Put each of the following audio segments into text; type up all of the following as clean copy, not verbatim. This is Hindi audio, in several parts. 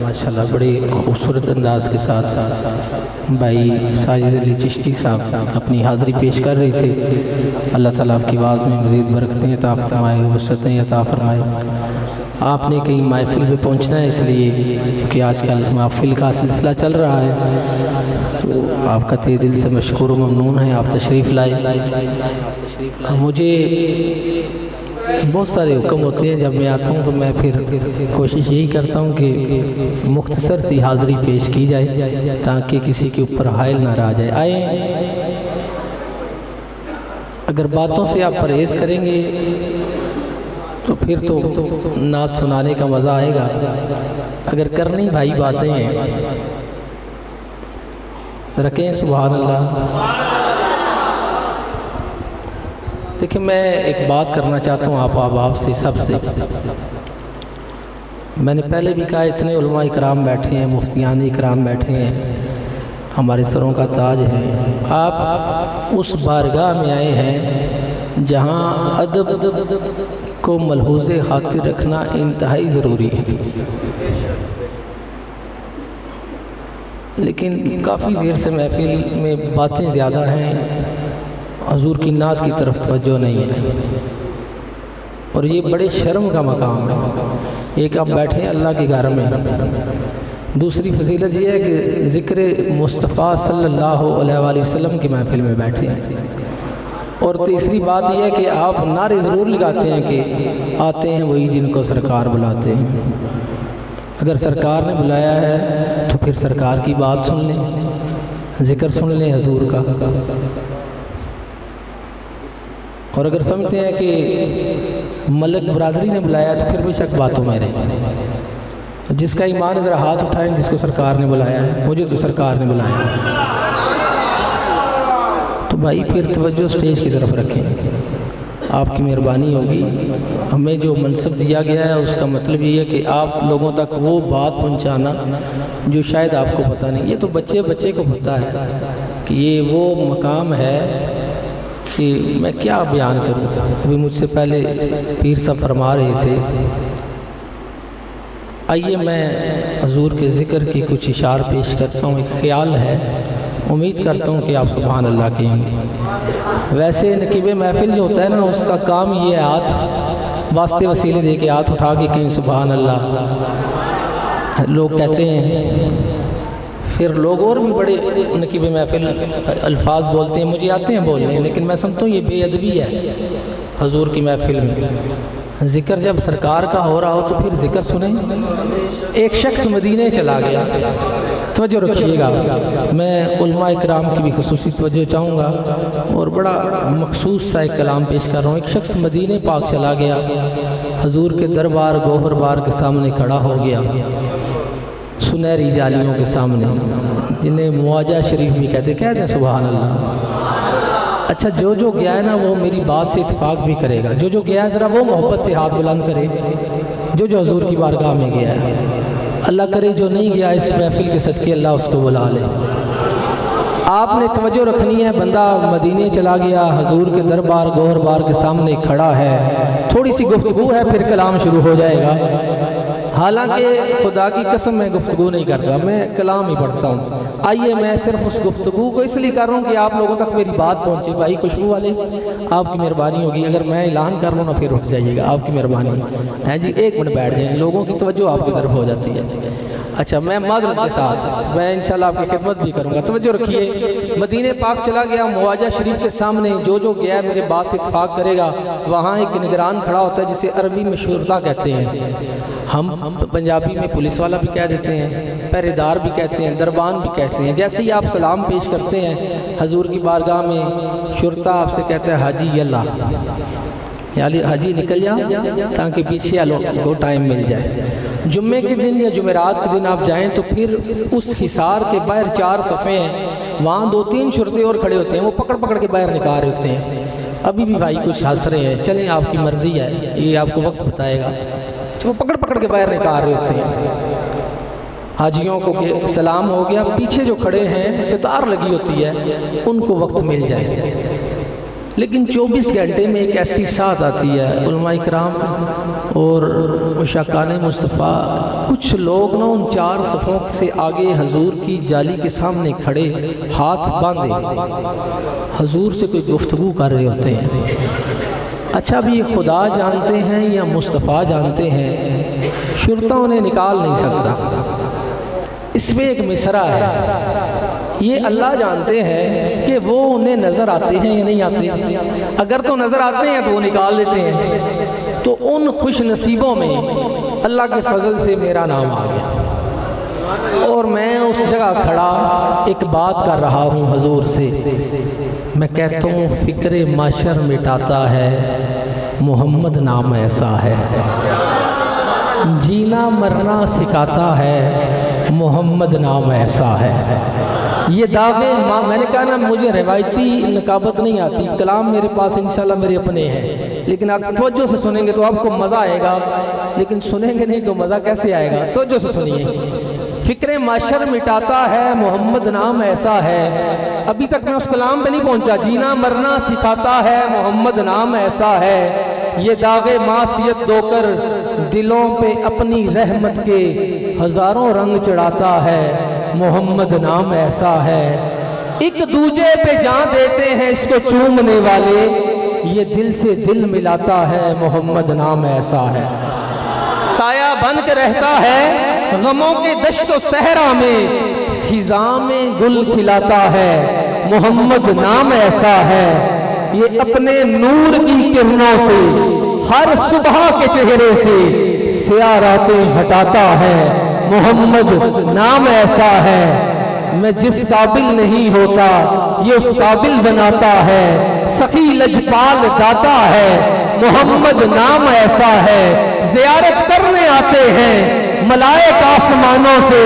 माशाल्लाह बड़े खूबसूरत अंदाज के साथ भाई साजिद अली चिश्ती साहब अपनी हाज़िरी पेश कर रहे थे। अल्लाह ताला आपकी आवाज़ में मज़ीद बरकतें अता फरमाए, वसअतें अता फरमाए। आपने कहीं महफिल में पहुंचना है, इसलिए क्योंकि आजकल महफिल का सिलसिला चल रहा है, तो आपका तहे दिल से मशकूर व ममनून है, आप तशरीफ़ लाए। मुझे बहुत सारे हुक्म होते हैं, जब मैं आता हूँ तो मैं फिर कोशिश यही करता हूँ कि मुख्तसर सी हाज़िरी पेश की जाए ताकि किसी के ऊपर हायल ना रह जाए। आए, अगर बातों से आप परहेज़ करेंगे तो फिर तो नात सुनाने का मज़ा आएगा। अगर करनी भाई बातें हैं रखें, सुभान अल्लाह। देखिए, मैं एक बात करना चाहता हूँ आप से सबसे। मैंने पहले भी कहा, इतने उलमा इकराम बैठे हैं, मुफ्तियान इकराम बैठे हैं, हमारे सरों का ताज है। आप उस बारगाह में आए हैं जहाँ अदब को मलहूज़े खातिर रखना इंतहाई ज़रूरी है, लेकिन काफ़ी देर से महफिल में बातें ज़्यादा हैं, हुज़ूर की नात की तरफ तवज्जो नहीं है, और ये बड़े शर्म का मकाम है। एक आप बैठे हैं अल्लाह के घर में, दूसरी फजीलत ये है कि ज़िक्र मुस्तफ़ा सल्लल्लाहु अलैहि वसल्लम की महफिल में बैठे हैं, और तीसरी बात यह है कि आप नारे ज़रूर लगाते हैं कि आते हैं वही जिनको सरकार बुलाते हैं। अगर सरकार ने बुलाया है तो फिर सरकार की बात सुन लें, ज़िक्र सुन लें हुज़ूर का। और अगर समझते हैं कि मलक बरादरी ने बुलाया तो फिर बेशक बातों में रहें। जिसका ईमान ज़रा हाथ उठाएं, जिसको सरकार ने बुलाया है। मुझे तो सरकार ने बुलाया है, तो भाई फिर तवज्जो स्टेज की तरफ रखें, आपकी मेहरबानी होगी। हमें जो मनसब दिया गया है उसका मतलब ये है कि आप लोगों तक वो बात पहुंचाना जो शायद आपको पता नहीं। ये तो बच्चे को पता है कि ये वो मकाम है कि मैं क्या बयान करूं। अभी मुझसे पहले पीर साहब फरमा रहे थे, आइए मैं हुज़ूर के ज़िक्र की कुछ इशार पेश करता हूँ। एक ख्याल है, उम्मीद करता हूँ कि आप सुभान अल्लाह कहेंगे। वैसे नकीब महफिल जो होता है ना, उसका काम ये है हाथ वास्ते वसीले दे के हाथ उठा के कहीं सुभान अल्लाह लोग कहते हैं। फिर लोग और भी बड़े नकीब महफिल अल्फाज बोलते हैं, मुझे आते हैं बोलने, लेकिन मैं समझता हूँ ये बेअदबी है हुज़ूर की महफिल में। ज़िक्र जब सरकार का हो रहा हो तो फिर ज़िक्र सुने। एक शख्स मदीने चला गया, तवज्जो रखिएगा, मैं उलमा इकराम की भी खुसूसी तवज्जो चाहूँगा और बड़ा मखसूस सा एक कलाम पेश कर रहा हूँ। एक शख्स मदीने पाक चला गया, हुज़ूर के दरबार गोहर बार के सामने खड़ा हो गया, सुनहरी जालियों के सामने, जिन्हें मुआजा शरीफ भी कहते हैं सुभान अल्लाह। अच्छा, जो गया है ना वो मेरी बात से इत्तेफाक भी करेगा। जो गया है ज़रा वो मोहब्बत से हाथ बुलंद करे, जो हुज़ूर की बारगाह में गया है। अल्लाह करे जो नहीं गया इस महफिल के सदके अल्लाह उसको बुला ले। आपने तवज्जो रखनी है, बंदा मदीने चला गया, हुज़ूर के दरबार गोहर बार के सामने खड़ा है, थोड़ी सी गुफ्तगू है, फिर कलाम शुरू हो जाएगा। हालांकि खुदा की कसम मैं गुफ्तगू नहीं करता, मैं कलाम ही पढ़ता हूँ। आइए, मैं सिर्फ उस गुफ्तगू को इसलिए कर रहा हूँ कि आप लोगों तक मेरी बात पहुँचे। भाई खुशबू वाले, आपकी मेहरबानी होगी, अगर मैं ऐलान कर लूँ ना फिर उठ जाइएगा, आपकी मेहरबानी है जी। एक मिनट बैठ जाएँ, लोगों की तवज्जो आपकी तरफ हो जाती है। अच्छा, मैं माज़रत के साथ मैं इंशाल्लाह आपकी खिदमत भी करूँगा। तवज्जो रखिए, मदीने पाक चला गया, मुआजा शरीफ के सामने जो गया मेरे बात से इत्तेफाक करेगा। वहाँ एक निगरान खड़ा होता है जिसे अरबी में शुरता कहते हैं, हम पंजाबी में पुलिस वाला भी कह देते हैं, पहरेदार भी कहते हैं, दरबान भी कहते हैं। जैसे ही आप सलाम पेश करते हैं हुज़ूर की बारगाह में, शुरता आपसे कहता है हाजी अल्लाह, यानी हाजी निकल जा ताकि पीछे वालों को टाइम मिल जाए। जुम्मे के दिन या जुमेरात के दिन आप जाएं तो फिर उस हिसार के बाहर 4 सफ़े हैं, वहाँ 2-3 शुरते और खड़े होते हैं, वो पकड़ के बाहर निकाल रहे होते हैं। अभी भी भाई कुछ हंस रहे हैं, चलें आपकी मर्ज़ी है, ये आपको वक्त बताएगा। वो पकड़ के बाहर निकाल रहे होते हैं। हाजियों को सलाम हो गया, पीछे जो खड़े हैं कतार लगी होती है, उनको वक्त मिल जाए। लेकिन 24 घंटे में एक ऐसी साथ आती है, उलमा इकराम और मुशाकान मुस्तफ़ा, कुछ लोग ना उन 4 सफ़ों से आगे हजूर की जाली के सामने खड़े हाथ बांधे हजूर से कोई गुफ्तगू कर रहे होते हैं। अच्छा, अब ये खुदा जानते हैं या मुस्तफ़ा जानते हैं, शुरता उन्हें निकाल नहीं सकता। इसमें एक मिसरा है, ये अल्लाह जानते हैं कि वो उन्हें नज़र आते हैं या नहीं आते। अगर तो नज़र आते हैं तो वो निकाल लेते हैं। तो उन खुश नसीबों में अल्लाह के फजल से मेरा नाम आ गया और मैं उस जगह खड़ा एक बात कर रहा हूँ हजूर से। मैं कहता हूँ फ़िक्र माशर मिटाता है मोहम्मद नाम ऐसा है, जीना मरना सिखाता है मोहम्मद नाम ऐसा है। ये दावे मैंने कहा ना, मुझे रिवायती नकाबत नहीं आती, कलाम मेरे पास इंशाल्लाह मेरे अपने हैं, लेकिन आप तवज्जो से सुनेंगे तो आपको मज़ा आएगा, लेकिन सुनेंगे नहीं तो मज़ा कैसे आएगा। तवज्जो से सुनिए। फ़िक्र माशर मिटाता है मोहम्मद नाम ऐसा है। अभी तक मैं उस कलाम पे नहीं पहुंचा। जीना मरना सिखाता है मोहम्मद नाम ऐसा है। ये दागे मासियत दोकर दिलों पे अपनी रहमत के हज़ारों रंग चढ़ाता है मोहम्मद नाम ऐसा है। एक दूजे पे जान देते हैं इसको चूमने वाले, ये दिल से दिल मिलाता है मोहम्मद नाम ऐसा है। साया बन के रहता है गमों के दश्तो सहरा में, खिज़ा में गुल खिलाता है मोहम्मद नाम ऐसा है। ये अपने नूर की किरणों से हर सुबह के चेहरे से स्याह रातें हटाता है मोहम्मद नाम ऐसा है। मैं जिस काबिल नहीं होता ये उस काबिल बनाता है, सखी लजपाल दाता है मोहम्मद नाम ऐसा है। ज़ियारत करने आते हैं मलाइक आसमानों से,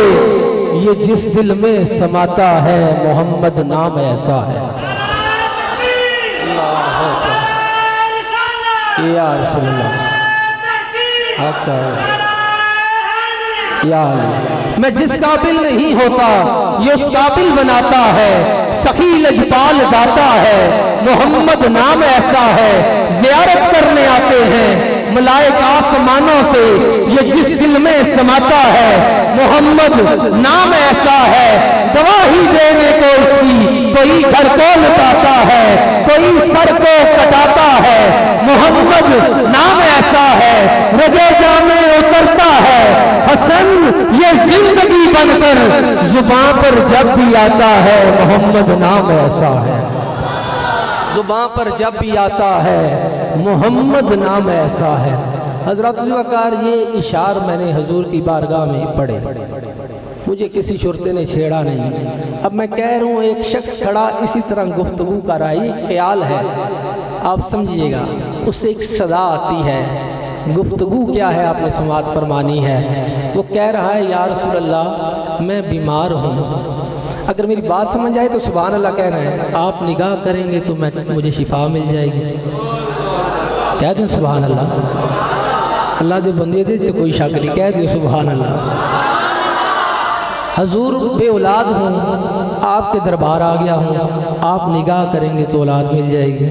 ये जिस दिल में समाता है मोहम्मद नाम ऐसा है। या रसूल अल्लाह, या अल्लाह। मैं जिस काबिल नहीं होता ये उस काबिल बनाता है, सखी लजपाल दाता है मोहम्मद नाम ऐसा है। ज़ियारत करने आते हैं मलाइक आसमानों से, ये जिस दिल में समाता है मोहम्मद नाम ऐसा है। गवाही देने को इसकी कोई घर को लुटाता है, कोई सर को कटाता है मोहम्मद नाम ऐसा है। रगे जामे उतरता है हसन ये जिंदगी बनकर, जुबान पर जब भी आता है मोहम्मद नाम ऐसा है। जुबान पर जब भी आता है मोहम्मद नाम ऐसा है। हजरत वकार ये इशार मैंने हजूर की बारगाह में पढ़े, मुझे किसी शुरते ने छेड़ा नहीं। अब मैं कह रहा हूँ एक शख्स खड़ा इसी तरह गुफ्तगू कर रहा है, ख्याल है, आप समझिएगा। उससे एक सदा आती है, गुफ्तगू क्या है आपने समात फरमानी है। वो कह रहा है या रसूल अल्लाह मैं बीमार हूँ, अगर मेरी बात समझ आए तो सुभान अल्लाह कहना है, आप निगाह करेंगे तो मुझे शिफा मिल जाएगी। कह दें सुभान अल्लाह। अल्लाह दे बंदे दे तो कोई शक नहीं, कह दे सुभान अल्लाह। हजूर बे औलाद हूँ, आपके दरबार आ गया हूँ, आप निगाह करेंगे तो औलाद मिल जाएगी।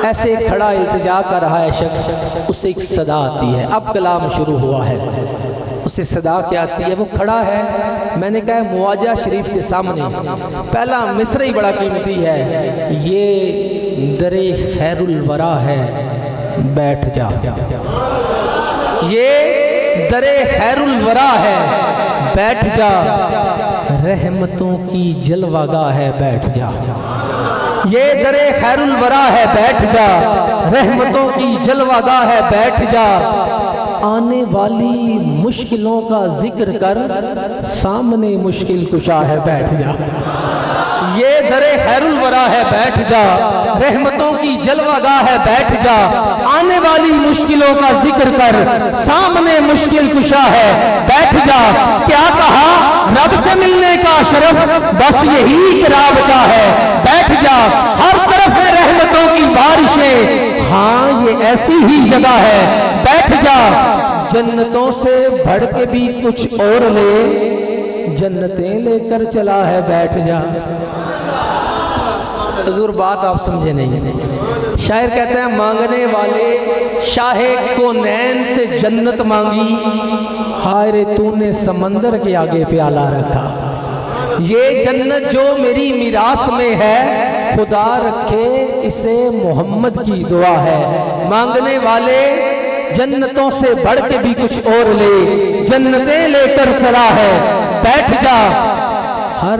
ऐसे खड़ा इल्तिजा कर रहा है शख्स, उससे एक सदा आती है। अब कलाम शुरू हुआ है, उससे सदा क्या आती है? वो खड़ा है, मैंने कहा मुआजा शरीफ के सामने, पहला मिसरा ही बड़ा कीमती है। ये दरे खैरुल वरा है बैठ जा, ये दरे खैरुल वरा है बैठ जा, रहमतों की जलवागाह है बैठ जा। ये दरे खैरुल वरा है बैठ जा, रहमतों की जलवागाह है बैठ जा। आने वाली मुश्किलों का जिक्र कर, सामने मुश्किल कुशा है बैठ जा। ये दरे खैरुल वरा है बैठ जा, रहमतों की जलवागाह है बैठ जा। आने वाली मुश्किलों का जिक्र कर, सामने मुश्किल कुशा है बैठ जा। क्या कहा? रब से मिलने का शरफ बस यही एक राबता है बैठ जा। हर तरफ है रहमतों की बारिशें, हाँ ये ऐसी ही जगह है बैठ जा। जन्नतों से बढ़ के भी कुछ और ले, जन्नतें लेकर चला है बैठ जा। हुजूर बात आप समझे नहीं। शायर कहते हैं मांगने वाले शाहे को नैन से जन्नत मांगी, हाय रे तूने समंदर के आगे प्याला रखा। ये जन्नत जो मेरी मिरास में है, खुदा रखे इसे मोहम्मद की दुआ है। मांगने वाले जन्नतों से बढ़ के भी कुछ और ले, जन्नतें लेकर चला है, बैठ जा। हर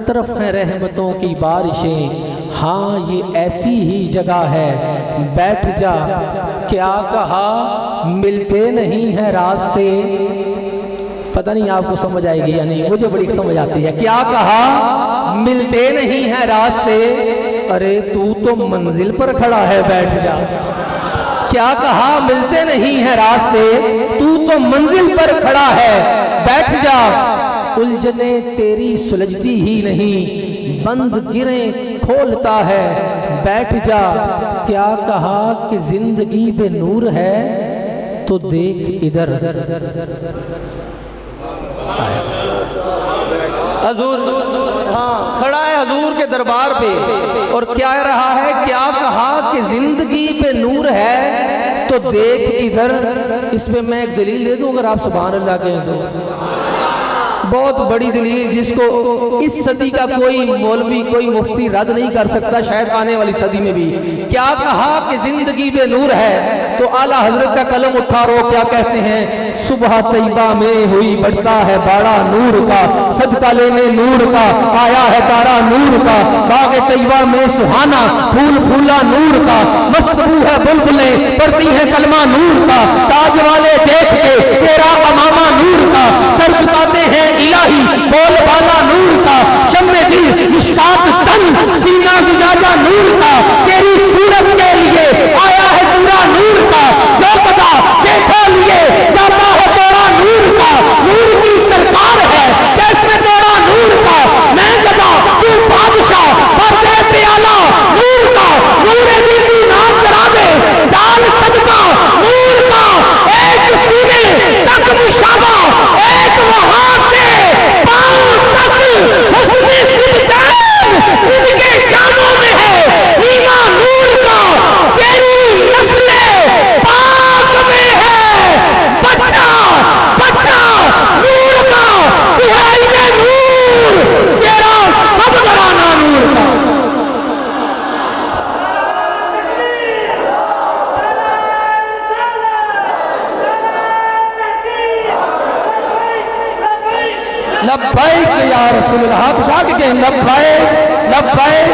तरफ है रहमतों की बारिशें, हाँ ये ऐसी ही जगह है, बैठ जा। क्या कहा मिलते नहीं हैं रास्ते, पता नहीं आपको समझ आएगी या नहीं, मुझे बड़ी समझ आती है। क्या कहा मिलते नहीं हैं रास्ते, अरे तू तो मंजिल पर खड़ा है, बैठ जा। क्या कहा मिलते नहीं हैं रास्ते, तू तो मंजिल पर खड़ा है, बैठ जा। उलझने तेरी सुलझती ही नहीं, बंद गिरें खोलता है, बैठ जा। क्या कहा कि जिंदगी बेनूर है, तो देख इधर। हजूर हाँ खड़ा है हजूर के दरबार पे और क्या रहा है, क्या कहा कि जिंदगी पे नूर है, तो देख इधर। इस पे मैं एक दलील दे दूं अगर आप सुभान अल्लाह कहें तो, बहुत बड़ी दलील जिसको इस सदी का कोई मौलवी कोई मुफ्ती रद्द नहीं कर सकता, शायद आने वाली सदी में भी। क्या कहा कि जिंदगी में नूर है, तो आला हजरत का कलम उठा रो क्या कहते हैं, सुबह तैयबा में हुई बढ़ता है बाड़ा नूर का, सदका लेने नूर का आया है तारा नूर का, बाग तैयबा में सुहाना फूल फूला नूर का, मस्तबू है बुलबुलें पढ़ती है कलमा नूर का, ताज वाले देख के तेरा अमामा नूर का, सर झुकाते हैं इलाही बोल बाला नूर का, शम्मे दिल मुश्ताक तन सीना जुजाजा नूर का, तेरी सूरत के लिए आया है सूरा नूर का, जो पता देखो लिए जाता है तेरा नूर का, नूर की सरकार है कैसे तेरा नूर का, मैं गदा तू बादशाह भर दे प्याला नूर का, नूर दिल की नाम करा दे डाल सदका नूर का, एक सीने तक मुशाबा एक वहां से पांव तक हुस्ने सिमतान इनके जामों में है, नीमा नूर का तेरी नस्ले पाक में है, बच्चा बच्चा नूर का तू है इन्हें नूर, तेरा सब घराना नूर का। लब्बैक या रसूलल्लाह, हाथ उठा के कहें लब्बैक लब्बैक।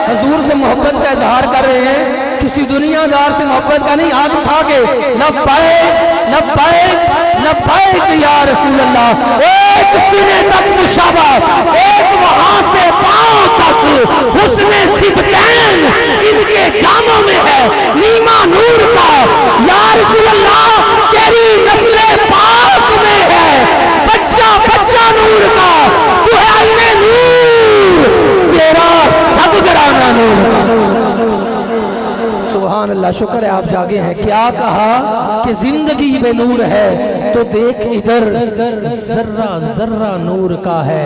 हजूर से मोहब्बत का इजहार कर रहे हैं, किसी दुनियादार से मोहब्बत का नहीं, हाथ उठा के लब्बैक लब्बैक लब्बैक या रसूलल्लाह। एक सीने तक मुशाबा एक वहां से पांव तक हुस्ने सिबतैन इनके जामों में है, नीमा नूर का या रसूलल्लाह तेरी नस्ले पाक में है, बच्चा बच्चा नूर का तू है आईने नूर, तेरा सब घराना नूर का। सुभान अल्लाह, शुक्र है आप जागे हैं। क्या कहा कि जिंदगी में नूर है, तो देख इधर जर्रा जर्रा नूर का है,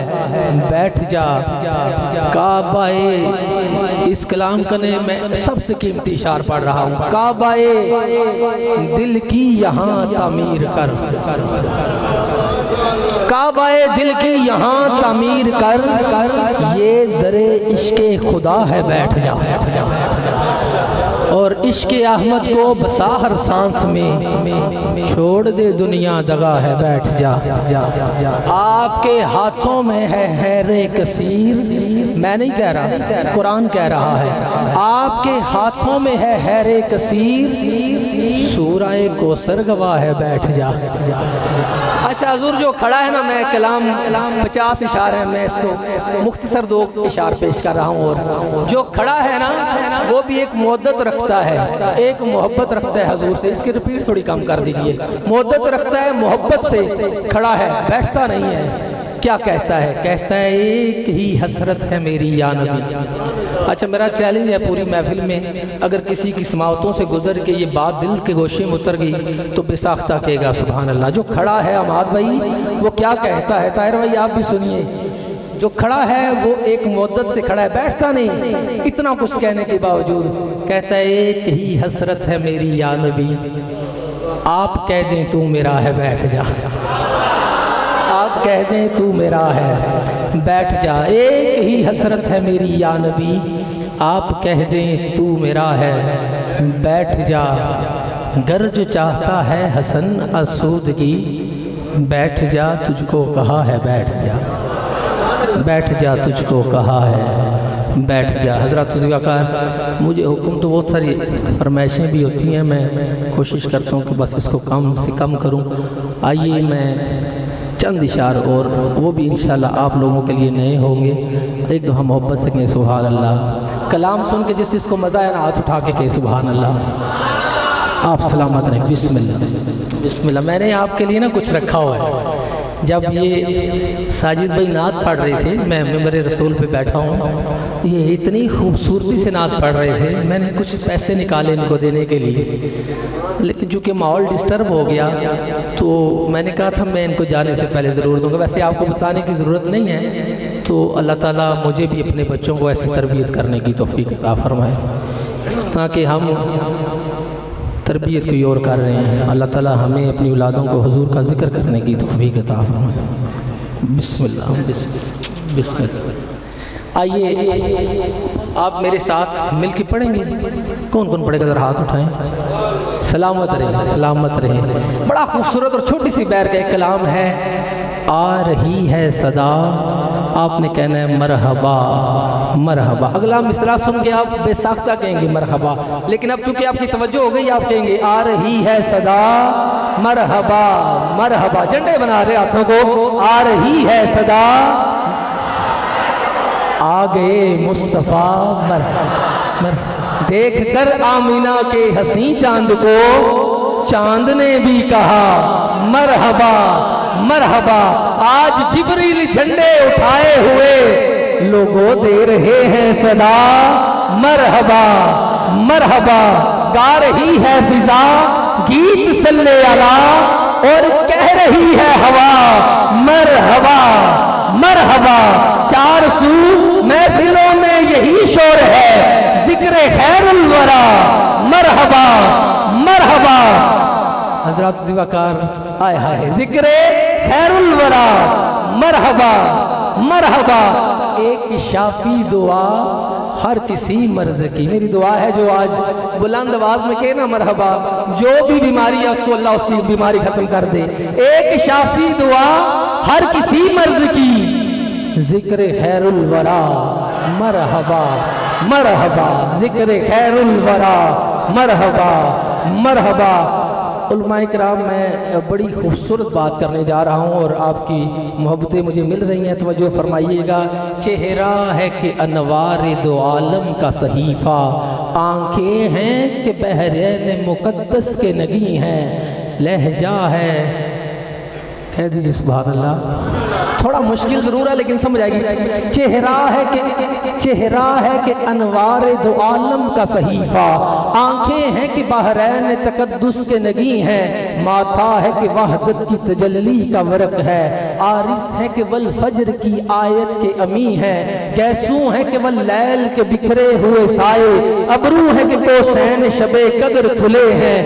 बैठ जा। काबाए इस कलाम कने मैं सबसे कीमती इशार पढ़ रहा हूँ, काबाए दिल की यहाँ तामीर कर, काबाए दिल की यहाँ तामीर कर, ये दरे इश्के खुदा है, बैठ जा। और इश्के अहमद को बसा हर सांस में, छोड़ दे दुनिया दगा है, बैठ जा। आपके हाथों में है हैरे कसीर, मैं नहीं कह रहा, कुरान कह रहा है, आपके हाथों में है हैरे कसीर, सूराए कोसर गवाह है, बैठ जा। अच्छा हजूर जो खड़ा है ना, मैं कलाम 50 इशार है, मैं इसको मुख्तसर 2 इशार पेश कर रहा हूँ। और जो खड़ा है ना वो भी एक मुद्दत रखता है, एक मोहब्बत रखता है हजूर से, इसकी रिपीट थोड़ी कम कर दीजिए। मुद्दत रखता है, मोहब्बत से खड़ा है, बैठता नहीं है। क्या कहता है? कहता है एक ही हसरत है मेरी या नबी। अच्छा मेरा चैलेंज है पूरी महफिल में, अगर किसी की समावतों से गुजर के ये बात दिल के गोशे में उतर गई तो बेसाख्ता कहेगा सुभान अल्लाह। जो खड़ा है अमाद भाई वो क्या कहता है, ताहिर भाई आप भी सुनिए, जो खड़ा है वो एक मुद्दत से खड़ा है, बैठता नहीं। इतना कुछ कहने के बावजूद कहता है एक ही हसरत है मेरी या नबी, आप कह दें तू मेरा है बैठ जा, आप कह दें तू मेरा है बैठ जा। एक ही हसरत है मेरी या नबी, आप कह दें तू मेरा है बैठ जा। गर जो चाहता है हसन आसूदगी, बैठ जा तुझको कहा है बैठ जा, बैठ जा तुझको कहा है बैठ जा। हज़रत ज़िक्र मुझे हुक्म तो बहुत सारी फरमाइशें भी होती हैं, मैं कोशिश करता हूँ कि बस इसको कम से कम करूँ। आइए मैं चंद इशार और वो भी इंशाल्लाह आप लोगों के लिए नए होंगे। एक दफ़ा मोहब्बत से कहें सुभान अल्लाह। कलाम सुन के जिस जिसको मज़ा आया ना हाथ उठा के कहें सुभान अल्लाह। आप सलामत रहें। बिस्मिल्लाह बिस्मिल्लाह। मैंने आपके लिए ना कुछ रखा हुआ है। जब ये साजिद भाई नात पढ़ रहे थे, मैं मेंबर रसूल पे बैठा हूँ, ये इतनी खूबसूरती से नात पढ़ रहे थे, मैंने कुछ पैसे निकाले इनको देने के लिए, लेकिन चूँकि माहौल डिस्टर्ब हो गया तो मैंने कहा था मैं इनको जाने से पहले ज़रूर दूँगा। वैसे आपको बताने की ज़रूरत नहीं है, तो अल्लाह ताला मुझे भी अपने बच्चों को ऐसी तरबियत करने की तौफीक अता फरमाए, ताकि हम तरबियत को और कर रहे हैं। अल्लाह ताला हमें अपनी औलादों को हुजूर का जिक्र करने की तौफीक अता फरमाए। बिस्मिल्लाह बिस्मिल्लाह। आइए आप मेरे साथ मिल के पढ़ेंगे। कौन कौन पढ़ेगा ज़रा हाथ उठाएं। सलामत रहे सलामत रहे। बड़ा खूबसूरत और छोटी सी बैर का एक कलाम है। आ रही है सदा, आपने कहना है मरहबा मरहबा। अगला मिसरा सुन के आप बेसाख्ता कहेंगे मरहबा, लेकिन अब चूंकि आपकी तवज्जो हो गई आप कहेंगे आ रही है सदा मरहबा मरहबा। झंडे बना रहे हाथों को। आ रही है सदा, आ गए मुस्तफ़ा मरहबा मरहबा। देख कर आमीना के हसी चांद को, चांद ने भी कहा मरहबा मरहबा। आज जिब्रील झंडे उठाए हुए लोगों दे रहे हैं सदा मरहबा मरहबा। गा रही है फिजा गीत सल्ले अला, और कह रही है हवा मरहबा मरहबा। चार सू महफिलों में यही शोर है, जिक्र खैरुल वरा मरहबा मरहबा। हज़रत ज़िवाकार आए हाय जिक्र खैरुल वरा मरहबा मरहबा। एक शाफी दुआ हर किसी मर्ज की, मेरी दुआ है जो आज बुलंद आवाज में कहे ना मरहबा, जो भी बीमारी है उसको अल्लाह उसकी बीमारी खत्म कर दे। एक शाफी दुआ हर किसी मर्ज की, जिक्र खैरुल वरा मरहबा मरहबा। जिक्र खैरुल वरा मरहबा मरहबा। उलमाए किराम, मैं बड़ी खूबसूरत बात करने जा रहा हूँ और आपकी मोहब्बतें मुझे मिल रही हैं, तवज्जो फरमाइएगा। चेहरा है कि अनवार दो आलम का सहीफ़ा, आंखें हैं कि बहरैन मुक़द्दस के नगी हैं, लहजा है कह दीजिए सुभान अल्लाह। थोड़ा मुश्किल ज़रूर है लेकिन समझ आएगी। चेहरा है कि अनवार दो आलम का सहीफ़ा, आंखें हैं कि बहरैन तकद्दुस के नगी हैं, माथा है कि वहदत की तजल्ली का वरक है, आरिस है कि वल फज्र की आयत के अमी है, गैसू है कि वल लैल के बिखरे हुए साए, अबरू है कि कोसैन शबे कदर खुले हैं,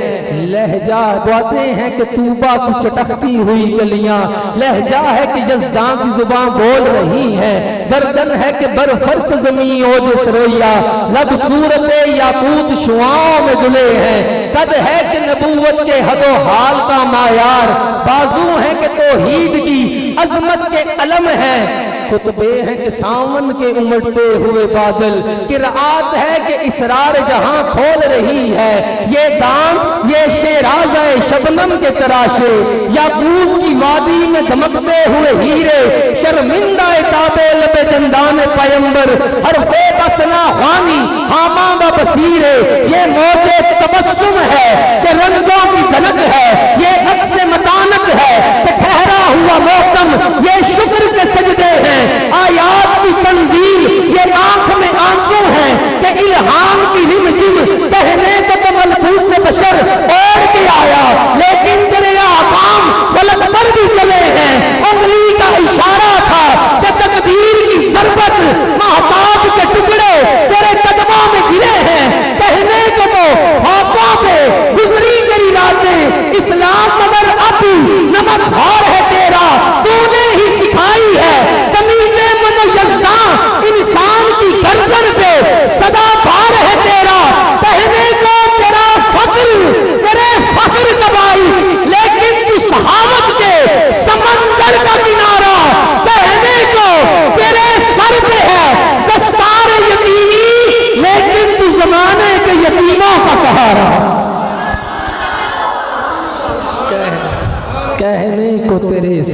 लहजा बातें हैं कि तूबा की चटकती हुई गलियां, लहजा है कि जज़्दां की जुबान बोल रही है, गर्दन है कि बरफर्क ज़मीं ओज सरोया, लब सूरत याकूत शुआओं में दुले हैं, कद है कि नबूवत के हदो हाल का मायार, बाजू है कि तौहीद की अजमत के अलम है, खुतबे हैं कि सावन के उमड़ते हुए बादल, किरात है कि इसरार जहां खोल रही है, ये दांत ये शेराज़े शबनम के तराशे, याकूत की वादी में धमकते हुए हीरे, शर्मिंदा ताबे लबे दंदान पैगंबर, हर बेबसना ख्वानी हामा बसीरे, ये मौजे तबस्सुम है कि रंगों की धनक है, ये अक्स मतानत है कि ठहरा हुआ मौसम, ये शुक्र के सजदे हैं, आयात की तंजील, ये आंख में आंसू है कि इल्हाम की रिमझिम, कहने को तो मलबूस से बशर ओढ़ के आया, लेकिन तेरे आकाम फलक पर भी चले हैं, उंगली का इशारा था कि तकदीर की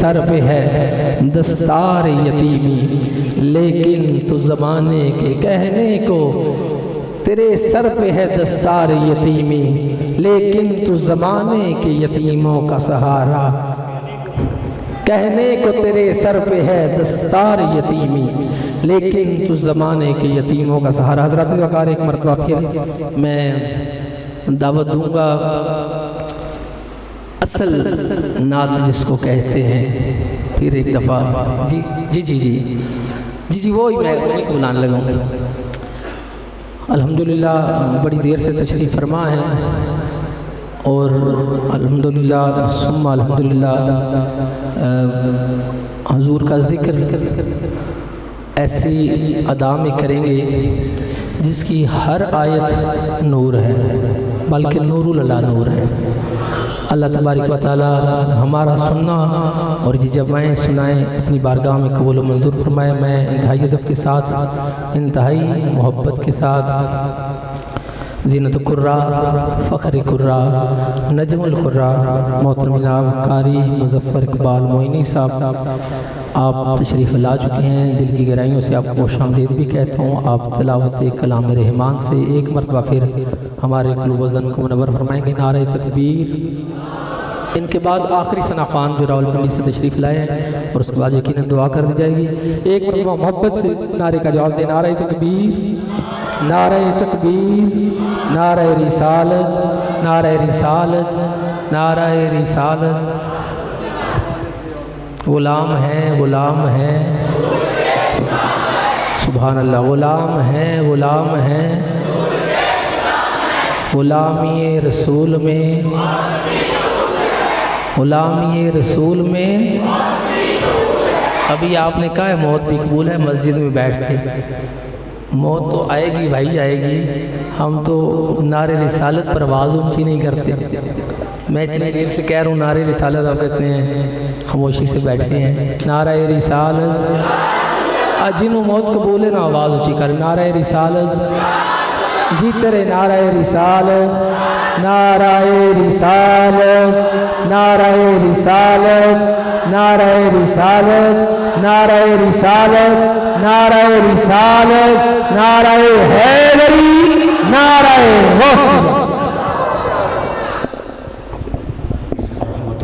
सर पे है दस्तार यतीमी, लेकिन तू ज़माने के कहने को, तेरे सर पे है दस्तार यतीमी, लेकिन तू ज़माने के यतीमों का सहारा। कहने को तेरे सर पे है दस्तार यतीमी, लेकिन तू ज़माने के यतीमों का सहारा। हज़रत वक़ार एक मरतबा फिर मैं दावत दूंगा, असल नात जिसको कहते हैं, फिर एक दफ़ा जी जी जी जी जी जी वो ही मैं बुलाने लगा। अल्हम्दुलिल्लाह बड़ी देर से तशरीफ़ फरमा है और अल्हम्दुलिल्लाह सुम्मा अल्हम्दुलिल्लाह हुज़ूर का ज़िक्र ऐसी अदा में करेंगे जिसकी हर आयत नूर है, बल्कि नूरुल अला नूर है। अल्लाह तबारक व तआला हमारा सुनना और ये जब मैं सुनाएँ अपनी बारगाह में कबूल व मंजूर फरमाए। मैं इंतहाई अदब के साथ, इंतहाई मोहब्बत के साथ ज़ीनत कुर्रा, फ़ख्र कुर्रा, नजमुल कुर्रा मोहतरम जनाब कारी मुज़फ़्फ़र इकबाल मोइनी साहब आप तशरीफ़ ला चुके हैं। दिल की गहराइयों से आपको खुशामदीद भी कहता हूँ। आप तिलावत कलाम रहमान से एक मरतबा फिर हमारे क़ुल्ब वज़न को मुनव्वर फरमाएँगे। नारे तकबीर। इनके बाद आखिरी सना खान जो रावलपिंडी से तशरीफ़ लाए हैं और उसके बाद यकीनन दुआ कर दी जाएगी। एक मरतबा मोहब्बत से नारे का जवाब दें। नारे तकबीर, नारे तकबीर, नारे रिसालत, नारे रिसालत, नारे रिसालत। गुलाम है, गुलाम है, सुभान अल्लाह, गुलाम है, गुलाम है, गुलामी रसूल में, गुलामी रसूल में। अभी आपने कहा है मौत भी कबूल है, मस्जिद में बैठ के मौत तो आएगी भाई आएगी। हम तो नारे रिसालत पर आवाज़ ऊंची नहीं करते। मैं इतनी देर से कह रहा हूँ नारे रिसालत, आप कहते हैं खामोशी से बैठे हैं। नारे रिसालत, जिन्हों मौत कबूल है ना आवाज़ ऊंची कर। नारे रिसालत, जीते रहे नारे रिसालत, नाराए रिसालत, नाराए रिसालत, नाराए रिसालत, नाराए रिसालत, नाराए रिसालत, नाराए हैदरी, नाराए गौसिया।